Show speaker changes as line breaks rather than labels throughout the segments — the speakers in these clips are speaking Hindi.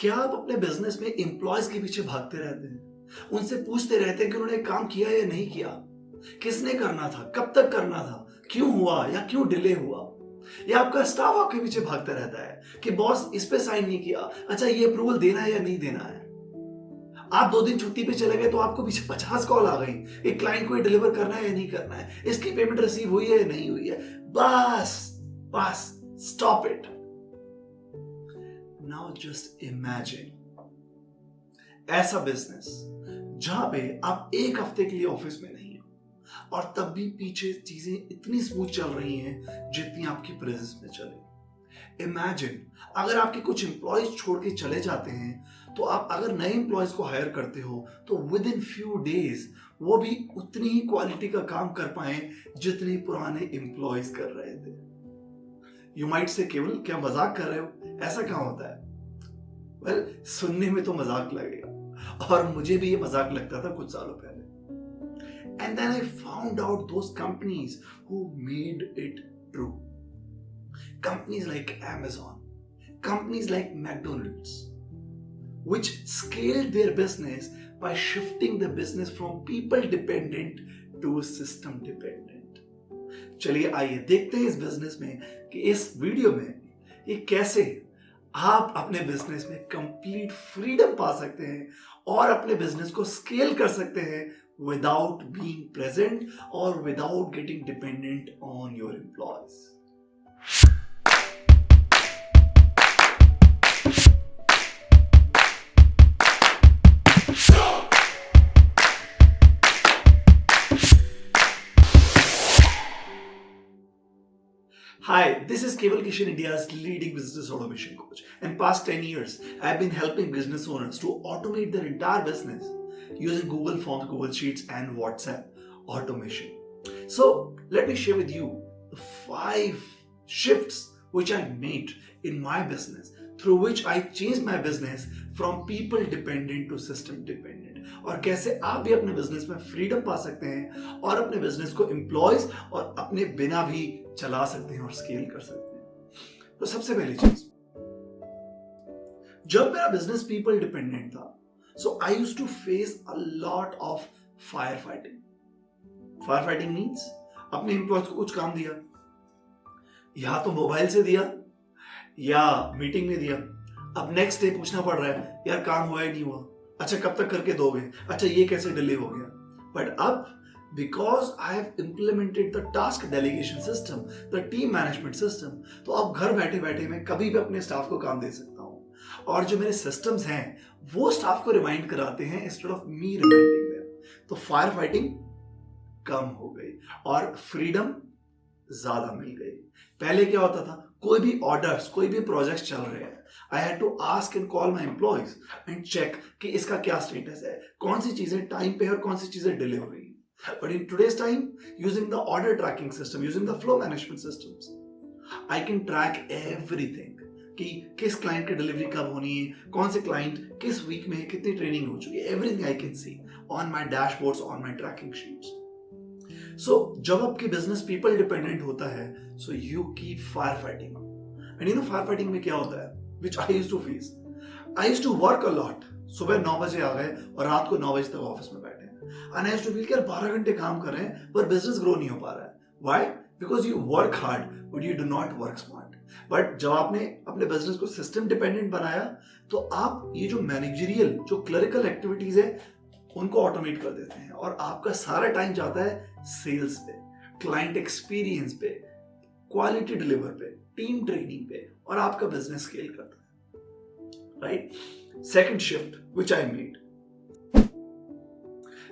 क्या आप अपने बिजनेस में एम्प्लॉयज के पीछे भागते रहते हैं, उनसे पूछते रहते हैं कि उन्होंने काम किया या नहीं किया, किसने करना था, कब तक करना था, क्यों हुआ या क्यों डिले हुआ? या आपका स्टाफ आपके पीछे भागता रहता है कि बॉस इस पे साइन नहीं किया, अच्छा ये अप्रूवल देना है या नहीं देना है? आप 2 दिन छुट्टी पे चले गए तो आपको पीछे 50 कॉल आ गई, एक क्लाइंट को ये डिलीवर करना है या नहीं करना है, इसकी पेमेंट रिसीव हुई है या नहीं हुई है। बस bus stop it. Now just imagine ऐसा बिजनेस जहां पे आप एक हफ्ते के लिए ऑफिस में नहीं हो और तब भी पीछे चीजें इतनी स्मूथ चल रही हैं जितनी आपकी प्रेजेंस में चले। इमेजिन अगर आपके कुछ एम्प्लॉयज छोड़ के चले जाते हैं तो आप अगर नए एम्प्लॉयज को हायर करते हो तो विद इन फ्यू डेज वो भी उतनी ही क्वालिटी का काम कर पाए जितने पुराने एम्प्लॉयज कर रहे थे। यू माइट से केवल क्या मजाक कर रहे हो, ऐसा कहां होता है? वेल, सुनने में तो मजाक लगेगा और मुझे भी ये मजाक लगता था कुछ सालों पहले। And then I found out those companies who made it true. Companies like Amazon, companies like McDonald's, which scaled their business by shifting the business from people dependent to system dependent. चलिए आइए देखते हैं इस बिजनेस में कि इस वीडियो में ये कैसे आप अपने बिजनेस में कंप्लीट फ्रीडम पा सकते हैं और अपने बिजनेस को स्केल कर सकते हैं विदाउट बीइंग प्रेजेंट और without getting dependent on your employees. Hi, this is Keval Kishan, India's leading business automation coach. In past 10 years, I've been helping business owners to automate their entire business using Google Forms, Google Sheets, and WhatsApp automation. So, let me share with you the 5 shifts which I made in my business, through which I changed my business from people dependent to system dependent. और कैसे आप भी अपने बिजनेस में फ्रीडम पा सकते हैं और अपने बिजनेस को एम्प्लॉयज और अपने बिना भी चला सकते हैं और स्केल कर सकते हैं। तो सबसे पहली चीज, जब मेरा बिजनेस पीपल डिपेंडेंट था, so I used to face a lot of fire fighting. Fire fighting means अपने एम्प्लॉयज को कुछ काम दिया, या तो मोबाइल से दिया या मीटिंग में दिया, अब नेक्स्ट डे पूछना पड़ रहा है यार काम हुआ या नहीं हुआ, अच्छा कब तक करके दोगे, अच्छा ये कैसे डिले हो गया। बट अब because I have implemented the task delegation system, the team management system, तो अब घर बैठे बैठे मैं कभी भी अपने स्टाफ को काम दे सकता हूं और जो मेरे सिस्टम्स हैं वो स्टाफ को रिमाइंड कराते हैं instead of me reminding them. तो फायर फाइटिंग कम हो गई और फ्रीडम ज्यादा मिल गई। पहले क्या होता था, कोई भी ऑर्डर्स, कोई भी प्रोजेक्ट्स चल रहे हैं, I had to ask and call my employees and check कि इसका क्या स्टेटस है, कौन सी चीजें टाइम पे है और कौन सी चीजें डिले हो रही है। But in today's time, using the order tracking system, using the flow management systems, I can track everything कि किस क्लाइंट की डिलीवरी कब होनी है, कौन से क्लाइंट किस वीक में है, कितनी ट्रेनिंग हो चुकी है, everything I can see on my dashboards, on my tracking sheets. So जब आपकी बिजनेस पीपल डिपेंडेंट होता है, so you keep fire fighting. And you know fire fighting में क्या होता है, which I used to face, I used to work a lot. सुबह 9 बजे आ गए और रात को 9 बजे तक ऑफिस में बैठे, and I used to feel कि 12 घंटे काम कर रहे हैं पर बिजनेस ग्रो नहीं हो पा रहा है। Why? Because you work hard but you do not work smart. But जब आपने अपने बिजनेस को सिस्टम डिपेंडेंट बनाया तो आप ये जो मैनेजरियल, जो क्लरिकल एक्टिविटीज है उनको ऑटोमेट कर देते हैं और आपका सारा टाइम जाता है सेल्स पे, क्लाइंट एक्सपीरियंस पे, क्वालिटी डिलीवर पे, टीम ट्रेनिंग पे, और आपका बिजनेस स्केल करता है। Right? Second shift which I made,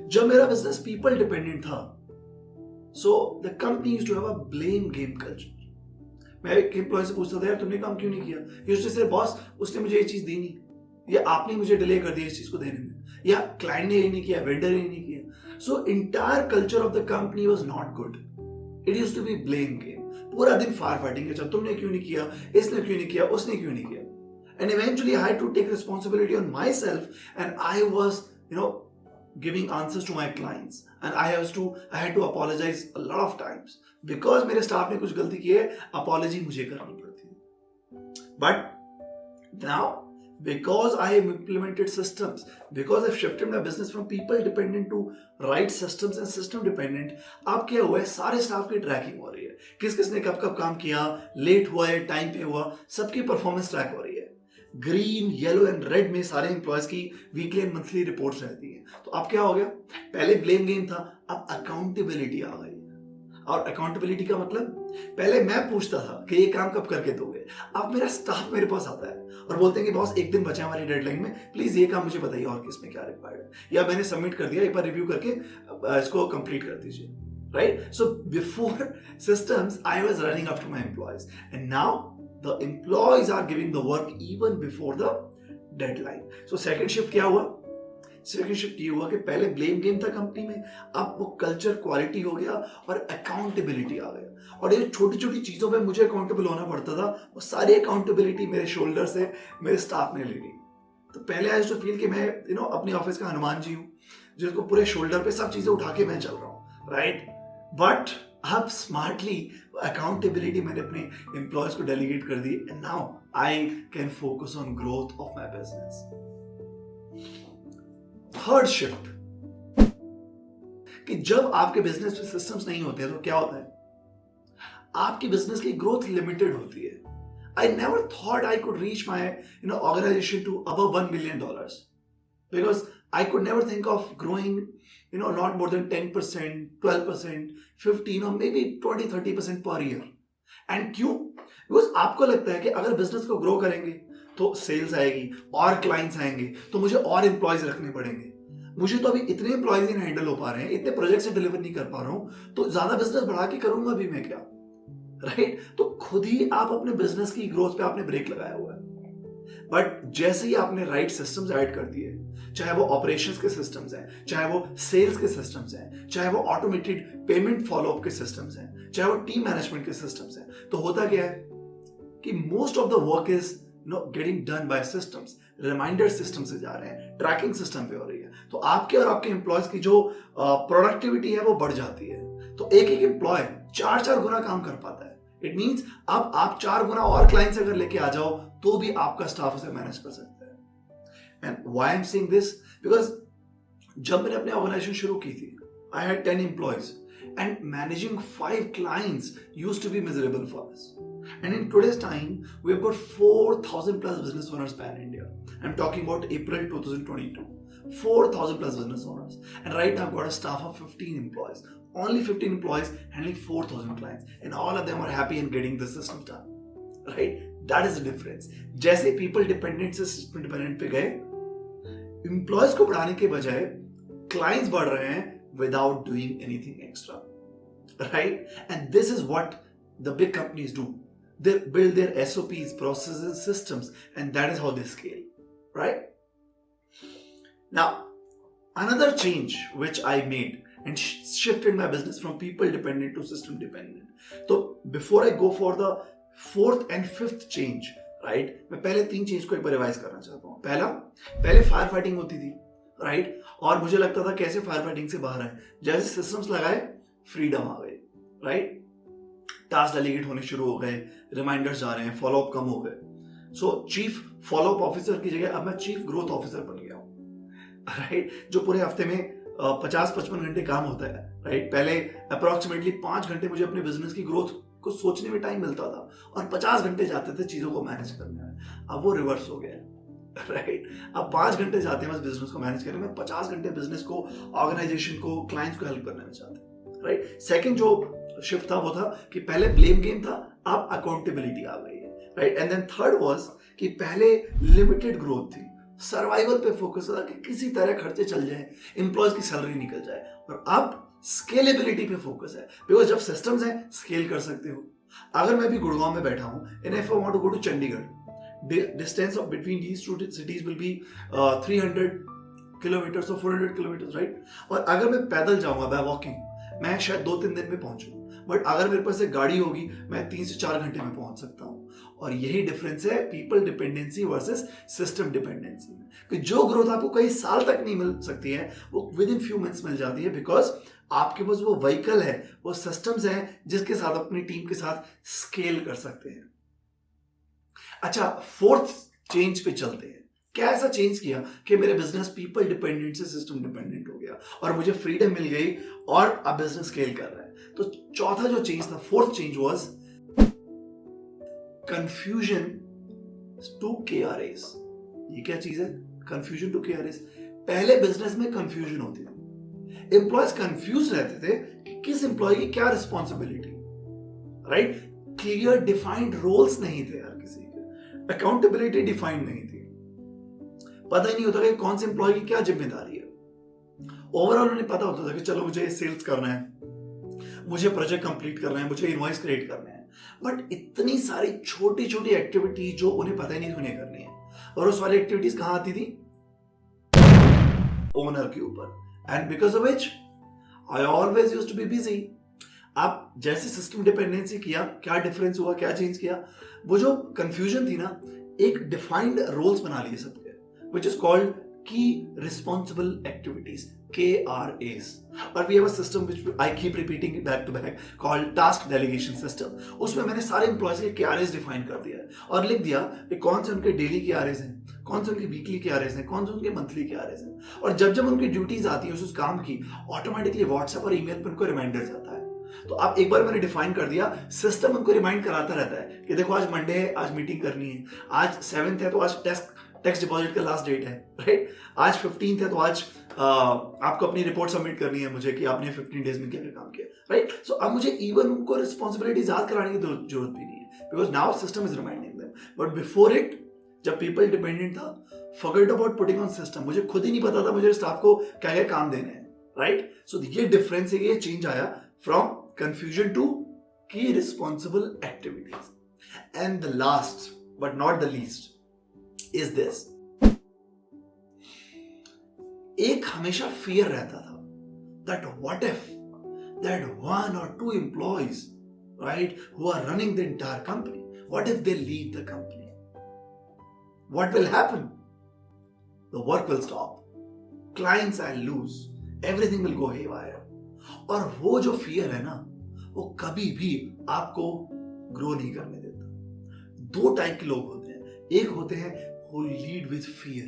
जब मेरा बिजनेस पीपल डिपेंडेंट था, so the company used to have a blame game culture. मैं एक एम्प्लॉय से पूछता था यार तुमने काम क्यों नहीं किया, यूज्ड टू से बॉस उसने मुझे ये चीज दी नहीं, या आपने मुझे डिले कर दिया इस चीज को देने में, या क्लाइंट ने ये नहीं किया, वेंडर ने नहीं किया। So entire culture of the company was not good. It used to be blame game. पूरा दिन फायर फाइटिंग है, तुमने क्यों नहीं किया, इसने क्यों नहीं किया, उसने क्यों नहीं किया। And eventually I had to take responsibility on myself and I was giving answers to my clients and I had to apologize a lot of times because मेरे स्टाफ ने कुछ गलती की है, apology मुझे करनी पड़ती है। But now because I have implemented systems, because I've shifted my business from people dependent to right systems and system dependent, अब क्या हुआ है, सारे स्टाफ की ट्रैकिंग हो रही है, किस किसने कब कब काम किया, लेट हुआ है, टाइम पे हुआ, सबकी परफॉर्मेंस ट्रैक हो रही है। ग्रीन, येलो एंड रेड में सारे एम्प्लॉयज की वीकली एंड मंथली रिपोर्ट्स रहती हैं। तो अब क्या हो गया, पहले ब्लेम गेम था, अब अकाउंटेबिलिटी आ गई। और अकाउंटेबिलिटी का मतलब, पहले मैं पूछता था कि ये काम कब करके दोगे, अब मेरा स्टाफ मेरे पास आता है और बोलते हैं कि बॉस एक दिन बचा हमारी डेडलाइन में, प्लीज ये काम मुझे बताइए और किसमें क्या रिक्वायर्ड है, या मैंने सबमिट कर दिया, एक बार रिव्यू करके इसको कंप्लीट कर दीजिए। Right, so before systems I was running after my employees, and now the employees are giving the work even before the deadline. So second shift क्या हुआ, सेकंड शिफ्ट ये हुआ कि पहले ब्लेम गेम था कंपनी में, अब वो कल्चर क्वालिटी हो गया और अकाउंटेबिलिटी आ गया। और ये छोटी छोटी चीजों पे मुझे अकाउंटेबल होना पड़ता था, वो सारी अकाउंटेबिलिटी मेरे शोल्डर से मेरे स्टाफ ने ले ली। तो पहले आई यूज्ड टू फील कि मैं अपनी ऑफिस का हनुमान जी हूँ, जिसको पूरे शोल्डर पे सब चीजें उठा के मैं चल रहा हूँ, राइट। बट अब स्मार्टली अकाउंटेबिलिटी मैंने अपने एम्प्लॉयज को डेलीगेट कर दी, and now I can focus on growth of my business. Third shift, कि जब आपके बिजनेस में सिस्टम्स नहीं होते तो क्या होता है, आपकी बिजनेस की ग्रोथ लिमिटेड होती है। I never thought I could reach my organization to above $1 million, because I could never think of growing not more than 10%, 12%, 15 or maybe 20-30% per year. And क्यों? Because आपको लगता है कि अगर बिजनेस को ग्रो करेंगे तो सेल्स आएगी और क्लाइंट्स आएंगे, तो मुझे और एम्प्लॉयज रखने पड़ेंगे। मुझे तो अभी इतने एम्प्लॉयज नहीं हैंडल हो पा रहे हैं, इतने प्रोजेक्ट से डिलीवर नहीं कर पा रहा हूं, तो ज्यादा बिजनेस बढ़ा के करूंगा भी मैं क्या, राइट। तो खुद ही आप अपने बिजनेस की ग्रोथ पे आपने ब्रेक लगाया हुआ है। बट जैसे ही आपने राइट सिस्टम्स ऐड कर दिए, चाहे वो ऑपरेशंस के सिस्टम्स हैं, चाहे वो सेल्स के सिस्टम्स हैं, चाहे वो ऑटोमेटेड पेमेंट फॉलोअप के सिस्टम्स हैं, चाहे वो टीम मैनेजमेंट के सिस्टम्स हैं, तो होता क्या है कि most of the work is getting done by systems. Reminder system से जा रहे हैं, ट्रैकिंग सिस्टम पे हो रही है, तो आपके और आपके एम्प्लॉयज की जो प्रोडक्टिविटी है वो बढ़ जाती है। तो एक एक एम्प्लॉय 4 गुना काम कर पाता है। इट मींस अब आप 4 गुना और क्लाइंट्स अगर लेके आ जाओ तो भी आपका स्टाफ उसे मैनेज कर सकता है। And why I am saying this, because जब मैंने अपनी ऑर्गेनाइजेशन शुरू की थी, I had 10 employees and managing 5 clients used to be miserable for us. And in today's time, we have got 4,000 plus business owners pan India. I'm talking about April 2022. 4,000 plus business owners. And right now I've got a staff of 15 employees. Only 15 employees handling 4,000 clients. And all of them are happy in getting the system done. Right? That is the difference. जैसे people dependent से system dependent पे गए, employees को बढ़ाने के बजाय clients बढ़ रहे हैं without doing anything extra, right? And this is what the big companies do. They build their SOPs, processes, systems, and that is how they scale, right? Now, another change which I made and shifted my business from people dependent to system dependent. So before I go for the fourth and fifth change, right? मैं पहले 3 चीज को एक बार रिवाइज करना चाहता हूँ। पहले फायर फाइटिंग होती थी, राइट, और मुझे लगता था कैसे फायर फाइटिंग से बाहर आए। जैसे सिस्टम्स लगाए, फ्रीडम आ गई, राइट, टास्क डेलीगेट होने शुरू हो गए, रिमाइंडर्स जा रहे हैं, फॉलोअप कम हो गए। सो चीफ फॉलोअप ऑफिसर की जगह अब मैं चीफ ग्रोथ ऑफिसर बन गया हूँ, राइट, जो पूरे हफ्ते में 50-55 घंटे काम होता है, राइट। पहले अप्रोक्सीमेटली 5 घंटे मुझे अपने बिजनेस की ग्रोथ को सोचने में टाइम मिलता था और 50 घंटे जाते थे चीजों को मैनेज करने में। अब वो रिवर्स हो गया है, राइट। अब 5 घंटे जाते हैं बस बिजनेस को मैनेज करने में, 50 घंटे बिजनेस को, ऑर्गेनाइजेशन को, क्लाइंट्स को हेल्प करने में चाहते हैं, राइट। सेकंड जो शिफ्ट था वो था कि पहले ब्लेम गेम था, अब अकाउंटेबिलिटी आ गई है, right. And then third was कि पहले लिमिटेड ग्रोथ थी, सर्वाइवल पे फोकस था कि किसी तरह खर्चे चल जाए, एम्प्लॉयज की सैलरी निकल जाए, और अब स्केलेबिलिटी पे फोकस है, बिकॉज जब सिस्टम्स हैं स्केल कर सकते हो। अगर मैं भी गुड़गांव में बैठा हूं and if I want to go to Chandigarh, distance of between these two cities will be 300 kilometers or 400 kilometers, right? और अगर मैं पैदल जाऊंगा by walking, मैं शायद 2-3 दिन में पहुंचूं, बट अगर मेरे पास एक गाड़ी होगी मैं 3 से 4 घंटे में पहुंच सकता हूं। और यही डिफरेंस है people dependency versus system dependency में, कि जो ग्रोथ आपको कई साल तक नहीं मिल सकती है वो विद इन फ्यू मंथ्स मिल जाती है, बिकॉज आपके पास वो व्हीकल है, वो सिस्टम्स हैं जिसके साथ अपनी टीम के साथ स्केल कर सकते हैं। अच्छा, फोर्थ चेंज पे चलते हैं, क्या ऐसा चेंज किया कि मेरे बिजनेस पीपल डिपेंडेंट से सिस्टम डिपेंडेंट हो गया और मुझे फ्रीडम मिल गई और अब बिजनेस स्केल कर रहा है? तो चौथा जो चेंज था, fourth change was confusion to KRS. ये क्या चीज है? Confusion to KRS. पहले बिजनेस में कंफ्यूजन होती थी, एम्प्लॉयज कंफ्यूज रहते थे कि किस एम्प्लॉय की क्या responsibility, right? Clear defined roles नहीं थे हर किसी के, अकाउंटेबिलिटी डिफाइंड नहीं थी, पता ही नहीं होता कि कौन से एम्प्लॉय की क्या जिम्मेदारी है। ओवरऑल उन्हें पता होता था कि चलो मुझे सेल्स करना है, मुझे प्रोजेक्ट कंप्लीट करना है, मुझे इनवॉइस क्रिएट करना है, बट इतनी सारी छोटी छोटी एक्टिविटी जो उन्हें पता ही नहीं उन्हें करनी है, और वो सारी एक्टिविटीज कहां आती थी? ओनर के ऊपर। And because of which I always used to be busy. आप जैसे सिस्टम डिपेंडेंसी किया, क्या डिफरेंस हुआ, क्या चेंज किया? वो जो कंफ्यूजन थी ना, एक डिफाइंड रोल्स बना लिए सबके, which is called key responsible activities, KRAs. और we have a system which I keep repeating back to back called task delegation system. उसमें मैंने सारे एम्प्लॉयज के KRAs डिफाइन कर दिया है और लिख दिया कि कौन से उनके डेली KRAs हैं, कौन से उनके वीकली KRAs हैं, कौन से उनके मंथली KRAs हैं। और जब जब उनकी ड्यूटीज आती है उस काम की, ऑटोमेटिकली व्हाट्सएप और ईमेल पर उनको रिमाइंडर जाता है। तो आप एक बार मैंने डिफाइन कर दिया, सिस्टम उनको रिमाइंड कराता रहता है कि देखो आज मंडे है, आज मीटिंग करनी है, आज 7th है तो आज टैक्स डिपॉजिट का लास्ट डेट है, राइट? आज 15th है तो आज आपको अपनी रिपोर्ट सबमिट करनी है मुझे कि आपने 15 डेज में क्या क्या काम किया, राइट? सो अब मुझे इवन उनको रिस्पॉन्सिबिलिटी याद कराने की जरूरत भी नहीं है, because now system is reminding them. But before it, जब पीपल डिपेंडेंट था, forget about putting on system, मुझे खुद ही नहीं पता था मुझे स्टाफ को क्या क्या काम देने हैं, राइट? सो ये डिफरेंस है, ये चेंज आया फ्रॉम कंफ्यूजन टू की responsible activities. And the last but not the least is this, एक हमेशा फियर रहता था that what if that 1 or 2 employees, right, who are running the entire company, what if they leave the company? What will happen? The work will stop, clients I'll lose, everything will go haywire. और वो जो फियर है ना, वो कभी भी आपको ग्रो नहीं करने देता। दो टाइप के लोग होते हैं, एक होते हैं who lead with fear,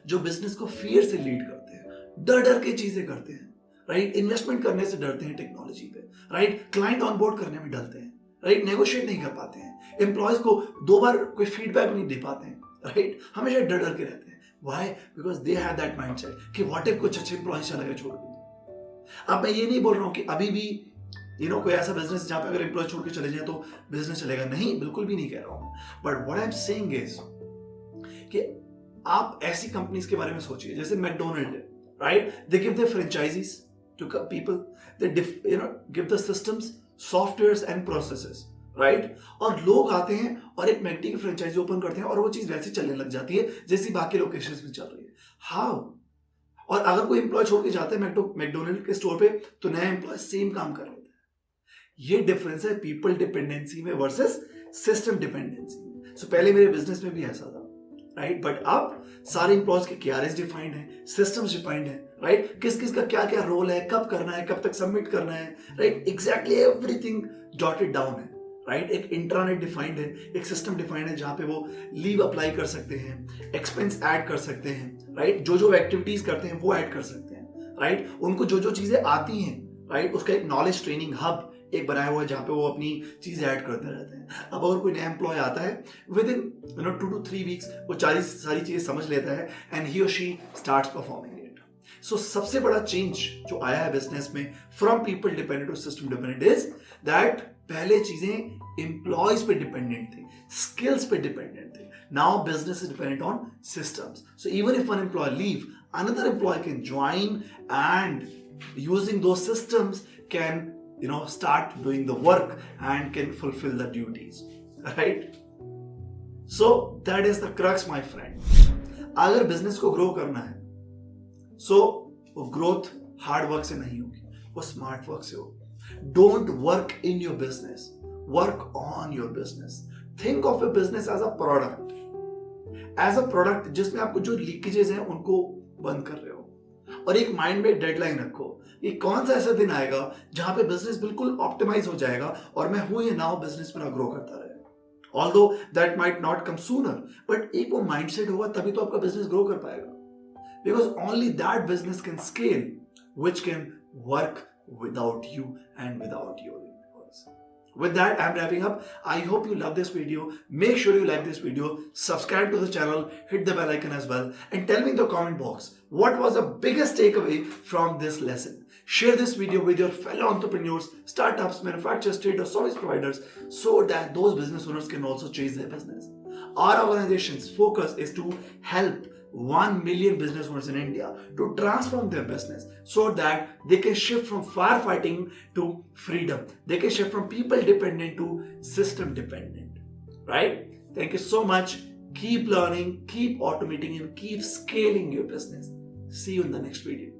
जो बिजनेस को फियर से लीड करते हैं, डर डर के चीजें करते हैं, राइट? इन्वेस्टमेंट करने से डरते हैं टेक्नोलॉजी पे, राइट? क्लाइंट ऑनबोर्ड करने में डरते हैं, राइट? नेगोशिएट नहीं कर पाते हैं, एम्प्लॉयज को 2 बार कोई फीडबैक नहीं दे पाते हैं, राइट? हमेशा डर डर के रहते हैं। Why? Because they have that mindset कि व्हाट इफ कुछ अच्छे एम्प्लॉयज चला गया छोड़ के। अब मैं ये नहीं बोल रहा हूँ कि अभी भी कोई ऐसा बिजनेस जहां पे अगर एम्प्लॉय छोड़ के चले जाए तो बिजनेस चलेगा, नहीं, बिल्कुल भी नहीं कह रहा हूँ। But what I am saying is कि आप ऐसी कंपनीज के बारे में सोचिए जैसे मैकडोनल्ड है, right? They give the franchisees to people, they give the systems, softwares and processes, right? और लोग आते हैं और एक मैकडी की फ्रेंचाइजी ओपन करते हैं और वो चीज वैसे चलने लग जाती है जैसी बाकी लोकेशंस में चल रही है। हाउ? और अगर कोई एम्प्लॉय छोड़ के जाता है मैकडोनल्ड के स्टोर पे तो नया एम्प्लॉय सेम काम कर लेता है। ये डिफरेंस है पीपल डिपेंडेंसी में वर्सेस सिस्टम डिपेंडेंसी में। सो पहले मेरे बिजनेस में भी ऐसा था, राइट? बट अब सारे एम्प्लॉयज के KRAs डिफाइंड है, सिस्टम्स डिफाइंड है, राइट? किस किस का क्या क्या रोल है, कब करना है, कब तक सबमिट करना है, right? Exactly everything dotted down है, राइट? एक इंट्रानेट डिफाइंड है, एक सिस्टम डिफाइंड है जहां पे वो लीव अप्लाई कर सकते हैं, एक्सपेंस ऐड कर सकते हैं, राइट? जो जो एक्टिविटीज करते हैं वो ऐड कर सकते हैं, राइट? उनको जो जो चीजें आती हैं, राइट? उसका एक नॉलेज ट्रेनिंग हब एक बनाया हुआ है जहां पे वो अपनी चीजें ऐड करते रहते हैं। अब अगर कोई नया एम्प्लॉय आता है, विद इन 2 to 3 वीक्स वो सारी चीजें समझ लेता है एंड ही और she starts performing it. So सबसे बड़ा चेंज जो आया है बिजनेस में from people dependent to system dependent is that पहले चीजें एम्प्लॉयज पे डिपेंडेंट थी, स्किल्स पे डिपेंडेंट थे। Now business is dependent on systems. So even if one employee leave, another employee can join and using those systems can start doing the work and can fulfill the duties, right? So that is the crux, my friend. अगर बिजनेस को ग्रो करना है, so वो ग्रोथ हार्ड वर्क से नहीं होगी, वो स्मार्ट वर्क से होगी। Don't work in your business, work on your business. Think of your business as a product जिसमें आपको जो लीकेजेस हैं उनको बंद कर रहे हो, और एक माइंड में डेडलाइन रखो कि कौन सा ऐसा दिन आएगा जहां पे बिजनेस बिल्कुल ऑप्टिमाइज हो जाएगा और मैं हूं या ना हो बिजनेस मेरा ग्रो करता रहे। Although that might not come sooner, but एक वो mindset होगा तभी तो आपका business grow कर पाएगा. Because only that business can scale, which can work without you and without your employees. With that, I'm wrapping up. I hope you love this video. Make sure you like this video, subscribe to the channel, hit the bell icon as well, and tell me in the comment box what was the biggest takeaway from this lesson. Share this video with your fellow entrepreneurs, startups, manufacturers, traders, service providers, so that those business owners can also chase their business. Our organization's focus is to help 1 million business owners in India to transform their business so that they can shift from firefighting to freedom. They can shift from people dependent to system dependent. Right? Thank you so much. Keep learning, keep automating, and keep scaling your business. See you in the next video.